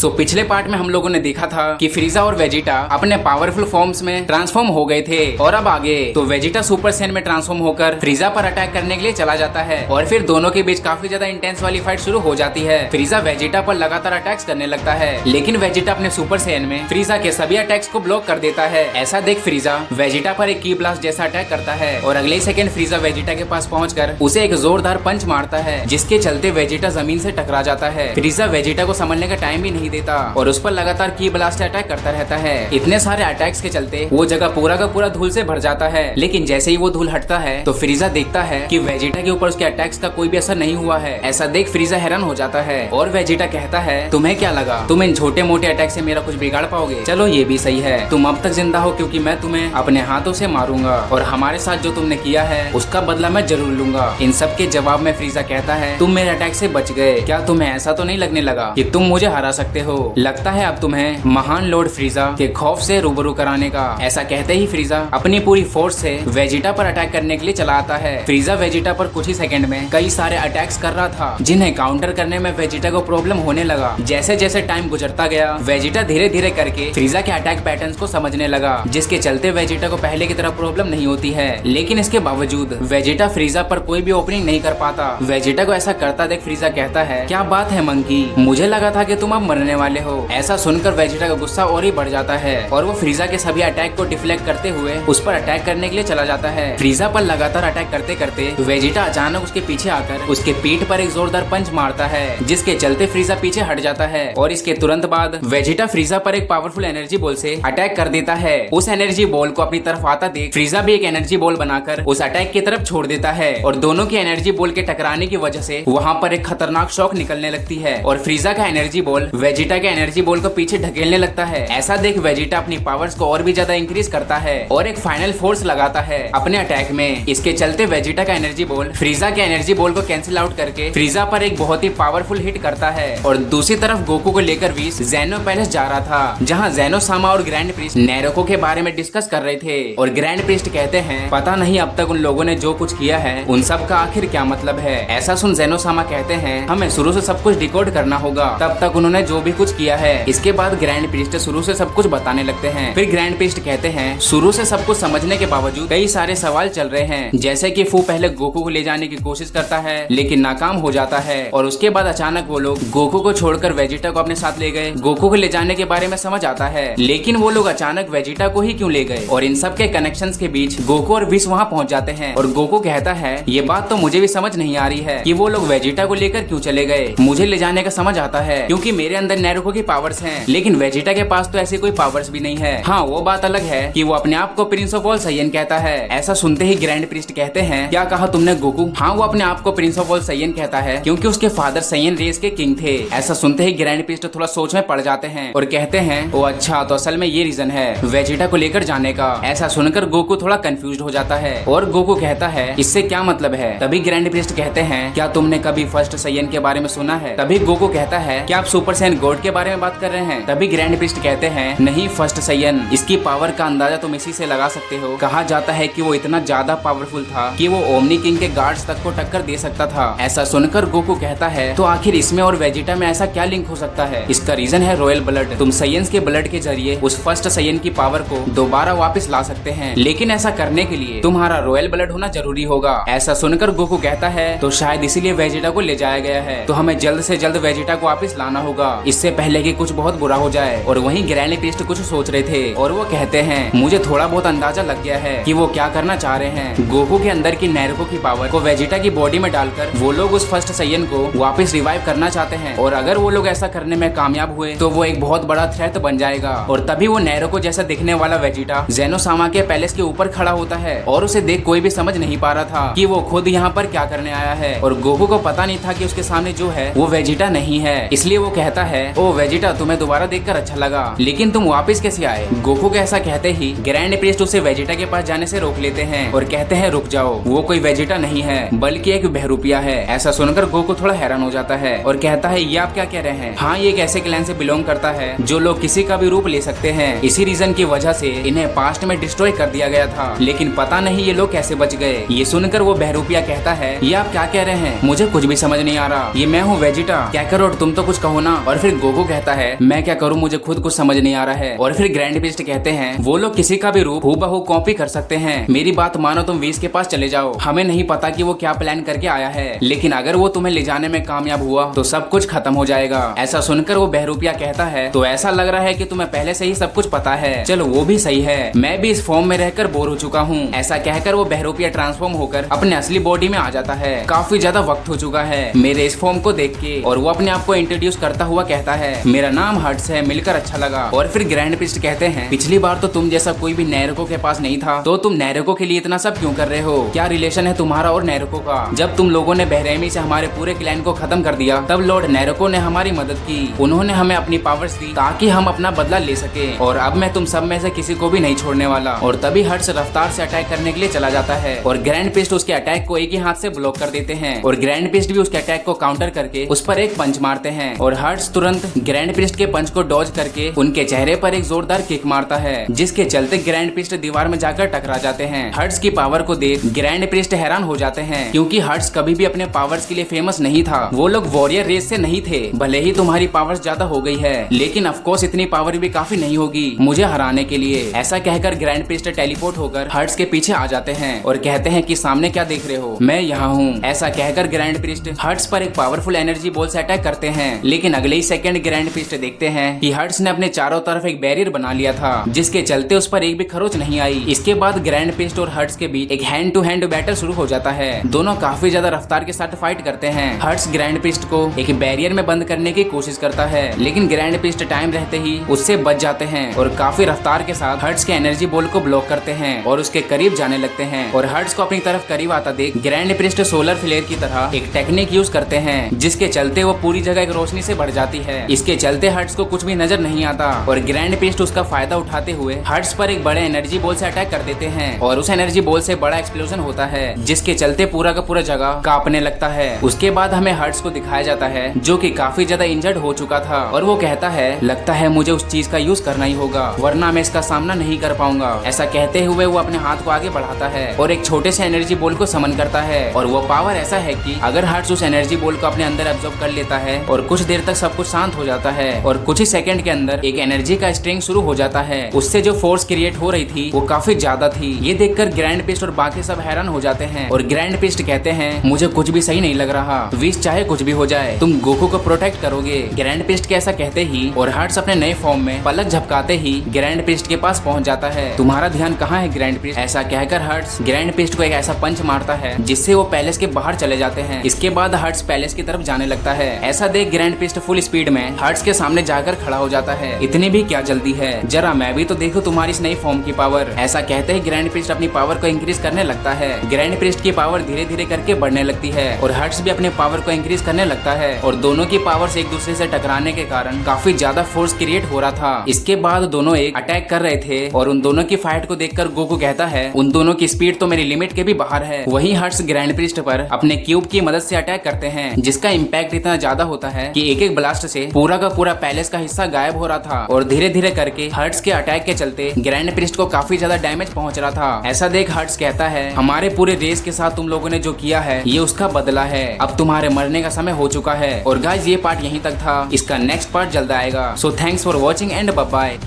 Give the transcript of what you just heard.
सो पिछले पार्ट में हम लोगों ने देखा था कि फ्रीजा और वेजिटा अपने पावरफुल फॉर्म्स में ट्रांसफॉर्म हो गए थे और अब आगे तो वेजिटा सुपर सैन में ट्रांसफॉर्म होकर फ्रीजा पर अटैक करने के लिए चला जाता है और फिर दोनों के बीच काफी ज्यादा इंटेंस वाली फाइट शुरू हो जाती है। फ्रीजा वेजिटा पर लगातार अटैक्स करने लगता है, लेकिन वेजिटा अपने सुपर सैन में फ्रीजा के सभी अटैक्स को ब्लॉक कर देता है। ऐसा देख फ्रीजा वेजिटा पर एक की ब्लास्ट जैसा अटैक करता है और अगले सेकंड फ्रीजा वेजिटा के पास पहुंचकर उसे एक जोरदार पंच मारता है, जिसके चलते वेजिटा जमीन से टकरा जाता है। फ्रीजा वेजिटा को संभलने का टाइम भी नहीं देता और उस पर लगातार की ब्लास्ट अटैक करता रहता है। इतने सारे अटैक्स के चलते वो जगह पूरा का पूरा धूल से भर जाता है, लेकिन जैसे ही वो धूल हटता है तो फ्रीजा देखता है कि वेजिटा के ऊपर उसके अटैक्स का कोई भी असर नहीं हुआ है। ऐसा देख फ्रीजा हैरान हो जाता है और वेजिटा कहता है, तुम्हें क्या लगा तुम इन छोटे मोटे अटैक से मेरा कुछ बिगाड़ पाओगे? चलो ये भी सही है, तुम अब तक जिंदा हो क्योंकि मैं तुम्हें अपने हाथों से मारूंगा और हमारे साथ जो तुमने किया है उसका बदला मैं जरूर लूंगा। इन सब के जवाब में फ्रीजा कहता है, तुम मेरे अटैक से बच गए, क्या तुम्हें ऐसा तो नहीं लगने लगा कि तुम मुझे हरा सकते हो? लगता है अब तुम्हें महान लॉर्ड फ्रीजा के खौफ से रूबरू कराने का। ऐसा कहते ही फ्रीजा अपनी पूरी फोर्स से वेजिटा पर अटैक करने के लिए चला आता है। फ्रीजा वेजिटा पर कुछ ही सेकंड में कई सारे अटैक्स कर रहा था, जिन्हें काउंटर करने में वेजिटा को प्रॉब्लम होने लगा। जैसे जैसे टाइम गुजरता गया वेजिटा धीरे धीरे करके फ्रीजा के अटैक पैटर्न्स को समझने लगा, जिसके चलते वेजिटा को पहले की तरह प्रॉब्लम नहीं होती है। लेकिन इसके बावजूद वेजिटा फ्रीजा पर कोई भी ओपनिंग नहीं कर पाता। वेजिटा को ऐसा करता देख फ्रीजा कहता है, क्या बात है मंकी, मुझे लगा था कि तुम अब मरने वाले हो। ऐसा सुनकर वेजिटा का गुस्सा और ही बढ़ जाता है और वो फ्रीजा के सभी अटैक को डिफ्लेक्ट करते हुए उस पर अटैक करने के लिए चला जाता है। फ्रीजा पर लगातार अटैक करते करते वेजिटा अचानक उसके पीछे आकर उसके पीठ पर एक जोरदार पंच मारता है, जिसके चलते फ्रीजा पीछे हट जाता है और इसके तुरंत बाद वेजिटा फ्रीजा पर एक पावरफुल एनर्जी बॉल से अटैक कर देता है। उस एनर्जी बॉल को अपनी तरफ आता देख फ्रीजा भी एक एनर्जी बॉल बनाकर उस अटैक की तरफ छोड़ देता है और दोनों की एनर्जी बॉल के टकराने की वजह से वहाँ पर एक खतरनाक शॉक निकलने लगती है और फ्रीजा का एनर्जी बॉल वेजिटा के एनर्जी बॉल को पीछे ढकेलने लगता है। ऐसा देख वेजिटा अपनी पावर्स को और भी ज्यादा इंक्रीज करता है और एक फाइनल फोर्स लगाता है अपने अटैक में। इसके चलते वेजिटा का एनर्जी बॉल फ्रीजा के एनर्जी बॉल को कैंसिल आउट करके फ्रीजा पर एक बहुत ही पावरफुल हिट करता है। और दूसरी तरफ गोकू को लेकर विश ज़ेनो पैलेस जा रहा था, जहाँ ज़ेनो सामा और ग्रैंड प्रिस्ट नेरोको के बारे में डिस्कस कर रहे थे और ग्रैंड प्रिस्ट कहते हैं, पता नहीं अब तक उन लोगों ने जो कुछ किया है उन सब का आखिर क्या मतलब है। ऐसा सुन ज़ेनो सामा कहते हैं, हमें शुरू से सब कुछ डिकोड करना होगा, तब तक उन्होंने जो भी कुछ किया है। इसके बाद ग्रैंड प्रिस्ट शुरू से सब कुछ बताने लगते हैं। फिर ग्रैंड प्रिस्ट कहते हैं, शुरू से सब कुछ समझने के बावजूद कई सारे सवाल चल रहे हैं, जैसे कि फू पहले गोकू को ले जाने की कोशिश करता है लेकिन नाकाम हो जाता है और उसके बाद अचानक वो लोग गोकू को छोड़कर वेजिटा को अपने साथ ले गए। गोकू को ले जाने के बारे में समझ आता है, लेकिन वो लोग अचानक वेजिटा को ही क्यों ले गए? और इन सब के कनेक्शंस के बीच गोकू और विश वहाँ पहुँच जाते हैं और गोकू कहता है, ये बात तो मुझे भी समझ नहीं आ रही है कि वो लोग वेजिटा को लेकर क्यों चले गए। मुझे ले जाने का समझ आता है क्योंकि मेरे अंदर नेरुको की पावर्स हैं, लेकिन वेजिटा के पास तो ऐसी कोई पावर्स भी नहीं है। हाँ, वो बात अलग है कि वो अपने आप को प्रिंस ऑफ ऑल साइयन कहता है। ऐसा सुनते ही ग्रैंड प्रिस्ट कहते हैं, क्या कहा तुमने गोकू? हाँ, वो अपने आप को प्रिंस ऑफ ऑल साइयन कहता है क्योंकि उसके फादर साइयन रेस के किंग थे। ऐसा सुनते ही ग्रैंड प्रिस्ट थोड़ा सोच में पड़ जाते हैं और कहते हैं, ओ अच्छा, तो असल में ये रीजन है वेजिटा को लेकर जाने का। ऐसा सुनकर गोकू थोड़ा कंफ्यूज हो जाता है और गोकू कहता है, इससे क्या मतलब है? तभी ग्रैंड प्रिस्ट कहते हैं, क्या तुमने कभी फर्स्ट साइयन के बारे में सुना है? तभी गोकू कहता है, क्या आप सुपर साइयन गॉड के बारे में बात कर रहे हैं? तभी ग्रैंड प्रिस्ट कहते हैं, नहीं, फर्स्ट साइयन, इसकी पावर का अंदाजा तुम इसी से लगा सकते हो। कहा जाता है कि वो इतना ज्यादा पावरफुल था कि वो ओमनी किंग के गार्ड्स तक को टक्कर दे सकता था। ऐसा सुनकर गोकू कहता है, तो आखिर इसमें और वेजिटा में ऐसा क्या लिंक हो सकता है? इसका रीजन है रॉयल ब्लड। तुम साइयंस के ब्लड के जरिए उस फर्स्ट साइयन की पावर को दोबारा वापस ला सकते हैं, लेकिन ऐसा करने के लिए तुम्हारा रॉयल ब्लड होना जरूरी होगा। ऐसा सुनकर गोकू कहता है, तो शायद इसीलिए वेजिटा को ले जाया गया है, तो हमें जल्द से जल्द वेजिटा को वापस लाना होगा, इससे पहले कि कुछ बहुत बुरा हो जाए। और वहीं ग्रैंड प्रिस्ट कुछ सोच रहे थे और वो कहते हैं, मुझे थोड़ा बहुत अंदाजा लग गया है कि वो क्या करना चाह रहे हैं। गोकू के अंदर की नेरुको की पावर को वेजिटा की बॉडी में डालकर वो लोग उस फर्स्ट साइयन को वापस रिवाइव करना चाहते हैं और अगर वो लोग ऐसा करने में कामयाब हुए तो वो एक बहुत बड़ा थ्रेट बन जाएगा। और तभी वो नेरुको जैसा दिखने वाला वेजिटा ज़ेनो सामा के पैलेस के ऊपर खड़ा होता है और उसे देख कोई भी समझ नहीं पा रहा था कि वो खुद यहाँ पर क्या करने आया है। और गोकू को पता नहीं था कि उसके सामने जो है वो वेजिटा नहीं है, इसलिए वो कहता है, ओ वेजिटा, तुम्हें दोबारा देखकर अच्छा लगा, लेकिन तुम वापस कैसे आए? गोकू के ऐसा कहते ही ग्रैंड प्रिस्ट उसे वेजिटा के पास जाने से रोक लेते हैं और कहते हैं, रुक जाओ, वो कोई वेजिटा नहीं है बल्कि एक बहरूपिया है। ऐसा सुनकर गोकू थोड़ा हैरान हो जाता है और कहता है, ये आप क्या कह रहे हैं? हाँ, ये एक ऐसे क्लैन से बिलोंग करता है जो लोग किसी का भी रूप ले सकते हैं। इसी रीजन की वजह से इन्हें पास्ट में डिस्ट्रॉय कर दिया गया था, लेकिन पता नहीं ये लोग कैसे बच गए। ये सुनकर वो बहरूपिया कहता है, ये आप क्या कह रहे हैं? मुझे कुछ भी समझ नहीं आ रहा। ये मैं हूँ वेजिटा, क्या करो तुम तो कुछ कहो ना। और फिर फिर गोकू कहता है मैं क्या करूँ, मुझे खुद कुछ समझ नहीं आ रहा है। और फिर ग्रैंड बीस्ट कहते हैं वो लोग किसी का भी रूप हूबहू कॉपी कर सकते हैं, मेरी बात मानो, तुम वीस के पास चले जाओ। हमें नहीं पता कि वो क्या प्लान करके आया है, लेकिन अगर वो तुम्हें ले जाने में कामयाब हुआ तो सब कुछ खत्म हो जाएगा। ऐसा सुनकर वो बहरूपिया कहता है तो ऐसा लग रहा है कि तुम्हें पहले से ही सब कुछ पता है। चलो वो भी सही है, मैं भी इस फॉर्म में रहकर बोर हो चुका हूँ। ऐसा कहकर वो बहरूपिया ट्रांसफॉर्म होकर अपने असली बॉडी में आ जाता है। काफी ज्यादा वक्त हो चुका है मेरे इस फॉर्म को देख के, और वो अपने आप को इंट्रोड्यूस करता हुआ कहता है मेरा नाम हर्ट्स है, मिलकर अच्छा लगा। और फिर ग्रैंड बीस्ट कहते हैं पिछली बार तो तुम जैसा कोई भी नैरको के पास नहीं था, तो तुम नैरको के लिए इतना सब क्यों कर रहे हो? क्या रिलेशन है तुम्हारा और नैरको का? जब तुम लोगों ने बेरहमी से हमारे पूरे क्लैन को खत्म कर दिया तब लॉर्ड नैरको ने हमारी मदद की, उन्होंने हमें अपनी पावर्स दी ताकि हम अपना बदला ले सके, और अब मैं तुम सब में से किसी को भी नहीं छोड़ने वाला। और तभी हर्ट्स रफ्तार से अटैक करने के लिए चला जाता है और ग्रैंड बीस्ट उसके अटैक को एक ही हाथ से ब्लॉक कर देते हैं, और ग्रैंड बीस्ट भी उसके अटैक को काउंटर करके उस पर एक पंच मारते हैं, और हर्ट्स तुरंत ग्रैंड बीस्ट के पंच को डॉज करके उनके चेहरे पर एक जोरदार किक मारता है, जिसके चलते ग्रैंड बीस्ट दीवार में जाकर टकरा जाते हैं। हर्ट्स की पावर को देख ग्रैंड बीस्ट हैरान हो जाते हैं, क्योंकि हर्ट्स कभी भी अपने पावर्स के लिए फेमस नहीं था। वो लोग वॉरियर रेस से नहीं थे, भले ही तुम्हारी पावर्स ज्यादा हो गई है, लेकिन ऑफ कोर्स इतनी पावर भी काफी नहीं होगी मुझे हराने के लिए। ऐसा कहकर ग्रैंड बीस्ट टेलीपोर्ट होकर हर्ट्स के पीछे आ जाते हैं और कहते हैं कि सामने क्या देख रहे हो, मैं यहाँ हूँ। ऐसा कहकर ग्रैंड बीस्ट हर्ट्स पर एक पावरफुल एनर्जी बॉल से अटैक करते हैं, लेकिन अगले ही सेकंड ग्रैंड बीस्ट देखते हैं कि हर्ट्स ने अपने चारों तरफ एक बैरियर बना लिया था, जिसके चलते उस पर एक भी खरोच नहीं आई। इसके बाद ग्रैंड बीस्ट और हर्ट्स के बीच एक हैंड टू हैंड बैटल शुरू हो जाता है। दोनों काफी ज्यादा रफ्तार के साथ फाइट करते हैं। हर्ट्स ग्रैंड बीस्ट को एक बैरियर में बंद करने की कोशिश करता है, लेकिन ग्रैंड बीस्ट टाइम रहते ही उससे बच जाते हैं और काफी रफ्तार के साथ हर्ट्स के एनर्जी बॉल को ब्लॉक करते हैं और उसके करीब जाने लगते हैं। और हर्ट्स को अपनी तरफ करीब आता देख ग्रैंड बीस्ट सोलर फ्लेयर की तरह एक टेक्निक यूज करते हैं, जिसके चलते वो पूरी जगह एक रोशनी से भर जाती है। इसके चलते हर्ट्स को कुछ भी नजर नहीं आता और ग्रैंड बीस्ट उसका फायदा उठाते हुए हर्ट्स पर एक बड़े एनर्जी बॉल से अटैक कर देते हैं, और उस एनर्जी बॉल से बड़ा एक्सप्लोजन होता है, जिसके चलते पूरा का पूरा जगह कांपने लगता है। उसके बाद हमें हर्ट्स को दिखाया जाता है जो कि काफी ज्यादा इंजर्ड हो चुका था, और वो कहता है लगता है मुझे उस चीज का यूज करना ही होगा, वरना मैं इसका सामना नहीं कर पाऊंगा। ऐसा कहते हुए वो अपने हाथ को आगे बढ़ाता है और एक छोटे से एनर्जी बॉल को समन करता है, और वो पावर ऐसा है कि अगर हर्ट्स उस एनर्जी बॉल को अपने अंदर एब्जॉर्ब कर लेता है और कुछ देर तक सब कुछ शांत हो जाता है, और कुछ ही सेकंड के अंदर एक एनर्जी का स्ट्रिंग शुरू हो जाता है। उससे जो फोर्स क्रिएट हो रही थी वो काफी ज्यादा थी। ये देखकर ग्रैंड बीस्ट और बाकी सब हैरान हो जाते हैं, और ग्रैंड बीस्ट कहते हैं मुझे कुछ भी सही नहीं लग रहा, विश चाहे कुछ भी हो जाए तुम गोकू को प्रोटेक्ट करोगे। ग्रैंड बीस्ट के ऐसा कहते ही और हर्ट्स अपने नए फॉर्म में पलक झपकाते ही ग्रैंड बीस्ट के पास पहुंच जाता है। तुम्हारा ध्यान कहाँ है ग्रैंड बीस्ट? ऐसा कहकर हर्ट्स ग्रैंड बीस्ट को एक ऐसा पंच मारता है जिससे वो पैलेस के बाहर चले जाते हैं। इसके बाद हर्ट्स पैलेस की तरफ जाने लगता है। ऐसा देख ग्रैंड बीस्ट फुल स्पीड में हर्ट्स के सामने जाकर खड़ा हो जाता है। इतनी भी क्या जल्दी है, जरा मैं भी तो देखूं तुम्हारी इस नई फॉर्म की पावर। ऐसा कहते ही ग्रैंड बीस्ट अपनी पावर को इंक्रीज करने लगता है। ग्रैंड बीस्ट की पावर धीरे धीरे करके बढ़ने लगती है और हर्ट्स भी अपने पावर को इंक्रीज करने लगता है, और दोनों की पावर्स एक दूसरे से टकराने के कारण काफी ज्यादा फोर्स क्रिएट हो रहा था। इसके बाद दोनों एक अटैक कर रहे थे, और उन दोनों की फाइट को देखकर गोकू कहता है उन दोनों की स्पीड तो मेरी लिमिट के भी बाहर है। वहीं हर्ट्स ग्रैंड बीस्ट पर अपने क्यूब की मदद से अटैक करते हैं, जिसका इम्पैक्ट इतना ज्यादा होता है कि एक एक ब्लास्ट से पूरा का पूरा पैलेस का हिस्सा गायब हो रहा था, और धीरे धीरे करके हर्ट्स के अटैक के चलते ग्रैंड बीस्ट को काफी ज्यादा डैमेज पहुंच रहा था। ऐसा देख हर्ट्स कहता है हमारे पूरे रेस के साथ तुम लोगों ने जो किया है ये उसका बदला है, अब तुम्हारे मरने का समय हो चुका है। और गाइस ये पार्ट यहीं तक था, इसका नेक्स्ट पार्ट जल्द आएगा। So thanks for watching and bye bye.